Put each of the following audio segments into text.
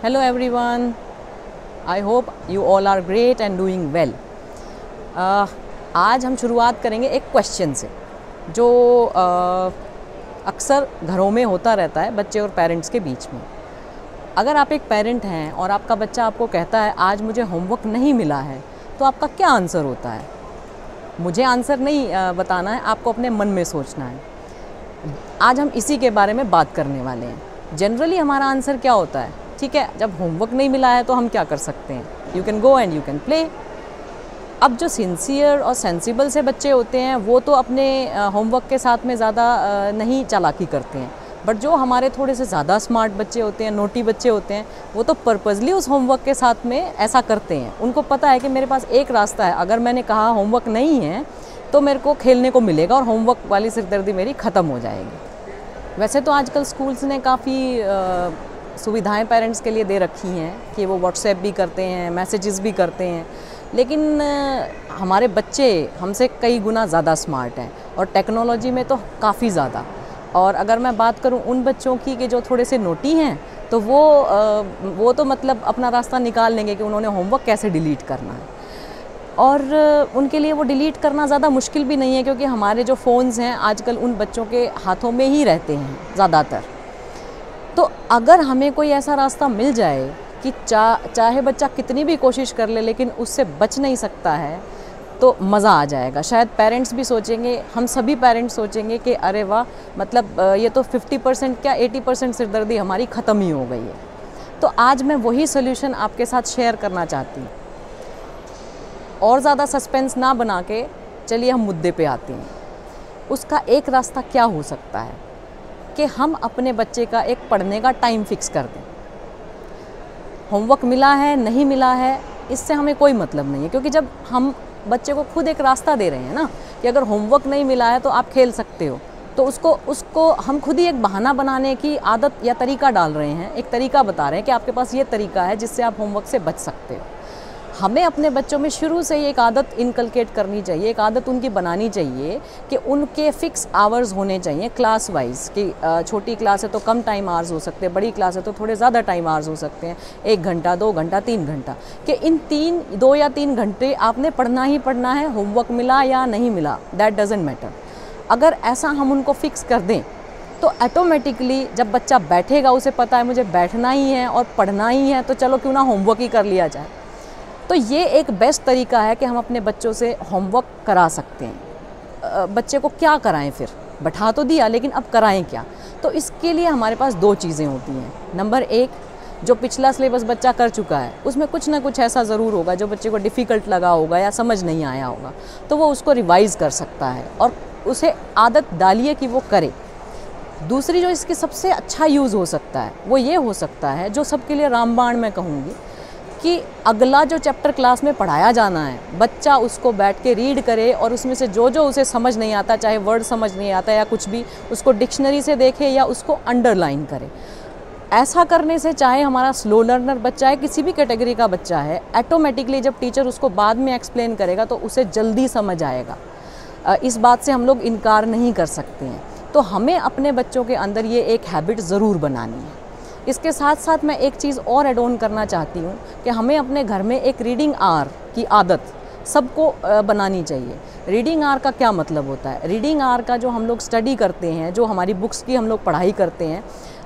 Hello everyone. I hope you all are great and doing well. आज हम शुरुआत करेंगे एक क्वेश्चन से जो अक्सर घरों में होता रहता है बच्चे और पेरेंट्स के बीच में। अगर आप एक पेरेंट हैं और आपका बच्चा आपको कहता है आज मुझे होमवर्क नहीं मिला है, तो आपका क्या आंसर होता है? मुझे आंसर नहीं बताना है, आपको अपने मन में सोचना है। आज हम इसी के बारे में बात करने वाले हैं। जनरली हमारा आंसर क्या होता है? ठीक है, जब होमवर्क नहीं मिला है तो हम क्या कर सकते हैं? You can go and you can play. अब जो सिंसियर और सेंसिबल से बच्चे होते हैं वो तो अपने होमवर्क के साथ में ज़्यादा नहीं चालाकी करते हैं, बट जो हमारे थोड़े से ज़्यादा स्मार्ट बच्चे होते हैं, नोटी बच्चे होते हैं, वो तो पर्पसली उस होमवर्क के साथ में ऐसा करते हैं। उनको पता है कि मेरे पास एक रास्ता है, अगर मैंने कहा होमवर्क नहीं है तो मेरे को खेलने को मिलेगा और होमवर्क वाली सिरदर्दी मेरी ख़त्म हो जाएगी। वैसे तो आजकल स्कूल्स ने काफ़ी सुविधाएं पेरेंट्स के लिए दे रखी हैं कि वो व्हाट्सएप भी करते हैं, मैसेजेस भी करते हैं, लेकिन हमारे बच्चे हमसे कई गुना ज़्यादा स्मार्ट हैं और टेक्नोलॉजी में तो काफ़ी ज़्यादा। और अगर मैं बात करूं उन बच्चों की कि जो थोड़े से नोटी हैं, तो वो तो मतलब अपना रास्ता निकाल लेंगे कि उन्होंने होमवर्क कैसे डिलीट करना है। और उनके लिए वो डिलीट करना ज़्यादा मुश्किल भी नहीं है, क्योंकि हमारे जो फ़ोन्स हैं आजकल उन बच्चों के हाथों में ही रहते हैं ज़्यादातर। तो अगर हमें कोई ऐसा रास्ता मिल जाए कि चाहे बच्चा कितनी भी कोशिश कर ले लेकिन उससे बच नहीं सकता है, तो मज़ा आ जाएगा। शायद पेरेंट्स भी सोचेंगे, हम सभी पेरेंट्स सोचेंगे कि अरे वाह, मतलब ये तो 50% क्या 80% सिरदर्दी हमारी ख़त्म ही हो गई है। तो आज मैं वही सोल्यूशन आपके साथ शेयर करना चाहती हूँ। और ज़्यादा सस्पेंस ना बना के चलिए हम मुद्दे पे आते हैं। उसका एक रास्ता क्या हो सकता है कि हम अपने बच्चे का एक पढ़ने का टाइम फिक्स कर दें। होमवर्क मिला है नहीं मिला है इससे हमें कोई मतलब नहीं है, क्योंकि जब हम बच्चे को खुद एक रास्ता दे रहे हैं ना कि अगर होमवर्क नहीं मिला है तो आप खेल सकते हो, तो उसको हम खुद ही एक बहाना बनाने की आदत या तरीका डाल रहे हैं, एक तरीका बता रहे हैं कि आपके पास ये तरीका है जिससे आप होमवर्क से बच सकते हो। हमें अपने बच्चों में शुरू से ही एक आदत इनकलकेट करनी चाहिए, एक आदत उनकी बनानी चाहिए कि उनके फ़िक्स आवर्स होने चाहिए क्लास वाइज, कि छोटी क्लास है तो कम टाइम आवर्स हो सकते हैं, बड़ी क्लास है तो थोड़े ज़्यादा टाइम आवर्स हो सकते हैं, 1 घंटा 2 घंटा 3 घंटा, कि इन 2 या 3 घंटे आपने पढ़ना ही पढ़ना है, होमवर्क मिला या नहीं मिला दैट डजेंट मैटर। अगर ऐसा हम उनको फ़िक्स कर दें तो ऑटोमेटिकली जब बच्चा बैठेगा, उसे पता है मुझे बैठना ही है और पढ़ना ही है, तो चलो क्यों ना होमवर्क ही कर लिया जाए। तो ये एक बेस्ट तरीका है कि हम अपने बच्चों से होमवर्क करा सकते हैं। बच्चे को क्या कराएं फिर? बैठा तो दिया, लेकिन अब कराएं क्या? तो इसके लिए हमारे पास 2 चीज़ें होती हैं। नंबर 1, जो पिछला सिलेबस बच्चा कर चुका है उसमें कुछ ना कुछ ऐसा ज़रूर होगा जो बच्चे को डिफ़िकल्ट लगा होगा या समझ नहीं आया होगा, तो वो उसको रिवाइज़ कर सकता है और उसे आदत डालिए कि वो करे। दूसरी जो इसकी सबसे अच्छा यूज़ हो सकता है वो ये हो सकता है, जो सबके लिए रामबाण मैं कहूँगी, कि अगला जो चैप्टर क्लास में पढ़ाया जाना है बच्चा उसको बैठ के रीड करे और उसमें से जो जो उसे समझ नहीं आता, चाहे वर्ड समझ नहीं आता या कुछ भी, उसको डिक्शनरी से देखे या उसको अंडरलाइन करे। ऐसा करने से चाहे हमारा स्लो लर्नर बच्चा है, किसी भी कैटेगरी का बच्चा है, ऑटोमेटिकली जब टीचर उसको बाद में एक्सप्लेन करेगा तो उसे जल्दी समझ आएगा। इस बात से हम लोग इनकार नहीं कर सकते हैं। तो हमें अपने बच्चों के अंदर ये एक हैबिट ज़रूर बनानी है। इसके साथ साथ मैं एक चीज़ और ऐड ऑन करना चाहती हूँ कि हमें अपने घर में एक रीडिंग आवर की आदत सबको बनानी चाहिए। रीडिंग आवर का क्या मतलब होता है? रीडिंग आवर का जो हम लोग स्टडी करते हैं, जो हमारी बुक्स की हम लोग पढ़ाई करते हैं,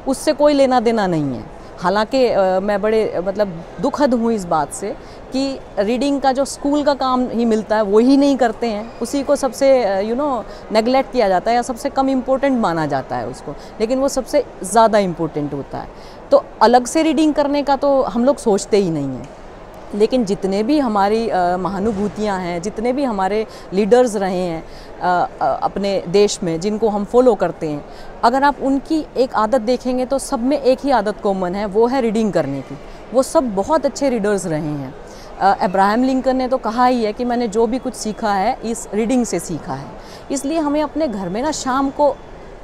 उससे कोई लेना देना नहीं है। हालांकि मैं बड़े मतलब दुखद हूँ इस बात से कि रीडिंग का जो स्कूल का काम ही मिलता है वो ही नहीं करते हैं, उसी को सबसे नेगलेक्ट किया जाता है या सबसे कम इम्पोर्टेंट माना जाता है उसको, लेकिन वो सबसे ज़्यादा इम्पोर्टेंट होता है। तो अलग से रीडिंग करने का तो हम लोग सोचते ही नहीं हैं। लेकिन जितने भी हमारी महानुभूतियाँ हैं, जितने भी हमारे लीडर्स रहे हैं अपने देश में, जिनको हम फॉलो करते हैं, अगर आप उनकी एक आदत देखेंगे तो सब में एक ही आदत कॉमन है, वो है रीडिंग करने की। वो सब बहुत अच्छे रीडर्स रहे हैं। अब्राहम लिंकन ने तो कहा ही है कि मैंने जो भी कुछ सीखा है इस रीडिंग से सीखा है। इसलिए हमें अपने घर में ना शाम को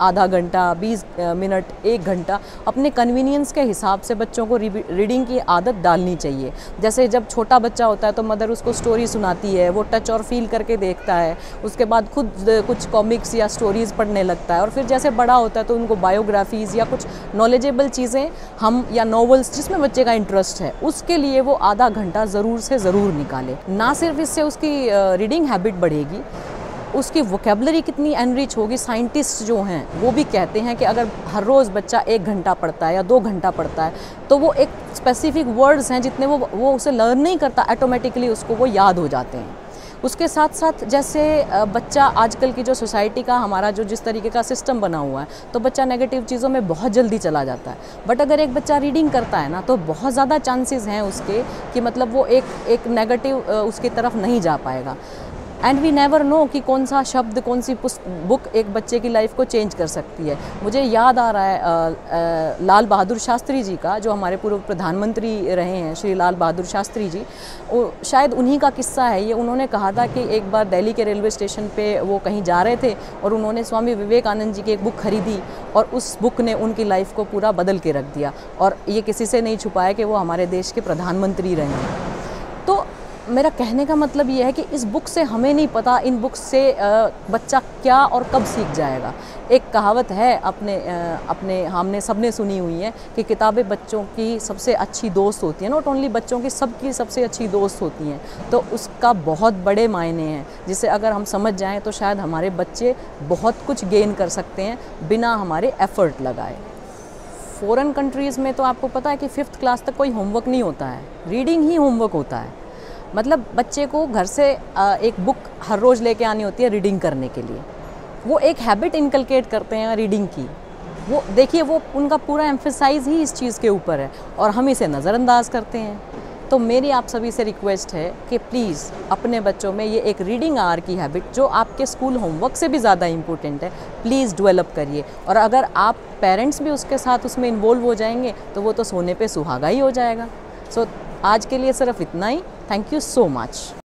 आधा घंटा, 20 मिनट, 1 घंटा, अपने कन्वीनियंस के हिसाब से बच्चों को रीडिंग की आदत डालनी चाहिए। जैसे जब छोटा बच्चा होता है तो मदर उसको स्टोरी सुनाती है, वो टच और फील करके देखता है, उसके बाद खुद कुछ कॉमिक्स या स्टोरीज़ पढ़ने लगता है, और फिर जैसे बड़ा होता है तो उनको बायोग्राफीज़ या कुछ नॉलेजेबल चीज़ें हम, या नॉवेल्स जिसमें बच्चे का इंटरेस्ट है, उसके लिए वो आधा घंटा ज़रूर से ज़रूर निकाले। ना सिर्फ इससे उसकी रीडिंग हैबिट बढ़ेगी, उसकी वोकेबलरी कितनी एनरिच होगी। साइंटिस्ट जो हैं वो भी कहते हैं कि अगर हर रोज़ बच्चा 1 घंटा पढ़ता है या 2 घंटा पढ़ता है तो वो एक स्पेसिफिक वर्ड्स हैं जितने वो उसे लर्न नहीं करता, ऑटोमेटिकली उसको वो याद हो जाते हैं। उसके साथ साथ जैसे बच्चा, आजकल की जो सोसाइटी का हमारा जो जिस तरीके का सिस्टम बना हुआ है, तो बच्चा नेगेटिव चीज़ों में बहुत जल्दी चला जाता है। बट अगर एक बच्चा रीडिंग करता है ना, तो बहुत ज़्यादा चांसेस हैं उसके कि मतलब वो एक नेगेटिव उसकी तरफ नहीं जा पाएगा। एंड वी नेवर नो कि कौन सा शब्द, कौन सी बुक एक बच्चे की लाइफ को चेंज कर सकती है। मुझे याद आ रहा है लाल बहादुर शास्त्री जी का, जो हमारे पूर्व प्रधानमंत्री रहे हैं, श्री लाल बहादुर शास्त्री जी, शायद उन्हीं का किस्सा है ये। उन्होंने कहा था कि एक बार दिल्ली के रेलवे स्टेशन पे वो कहीं जा रहे थे और उन्होंने स्वामी विवेकानंद जी की एक बुक खरीदी, और उस बुक ने उनकी लाइफ को पूरा बदल के रख दिया, और ये किसी से नहीं छुपाया कि वो हमारे देश के प्रधानमंत्री रहे हैं। तो मेरा कहने का मतलब ये है कि इस बुक से हमें नहीं पता इन बुक से बच्चा क्या और कब सीख जाएगा। एक कहावत है अपने हमने सबने सुनी हुई है कि किताबें बच्चों की सबसे अच्छी दोस्त होती हैं। नॉट ओनली बच्चों की, सबकी सबसे अच्छी दोस्त होती हैं। तो उसका बहुत बड़े मायने हैं, जिसे अगर हम समझ जाएं तो शायद हमारे बच्चे बहुत कुछ गेन कर सकते हैं बिना हमारे एफ़र्ट लगाए। फ़ॉरेन कंट्रीज़ में तो आपको पता है कि 5th क्लास तक कोई होमवर्क नहीं होता है, रीडिंग ही होमवर्क होता है। मतलब बच्चे को घर से एक बुक हर रोज़ लेके आनी होती है रीडिंग करने के लिए। वो एक हैबिट इनकलकेट करते हैं रीडिंग की। वो देखिए, वो उनका पूरा एम्फेसाइज ही इस चीज़ के ऊपर है, और हम इसे नज़रअंदाज करते हैं। तो मेरी आप सभी से रिक्वेस्ट है कि प्लीज़ अपने बच्चों में ये एक रीडिंग आवर की हैबिट, जो आपके स्कूल होमवर्क से भी ज़्यादा इम्पोर्टेंट है, प्लीज़ डेवलप करिए। और अगर आप पेरेंट्स भी उसके साथ उसमें इन्वॉल्व हो जाएंगे तो वो तो सोने पे सुहागा ही हो जाएगा। सो आज के लिए सिर्फ इतना ही। Thank you so much.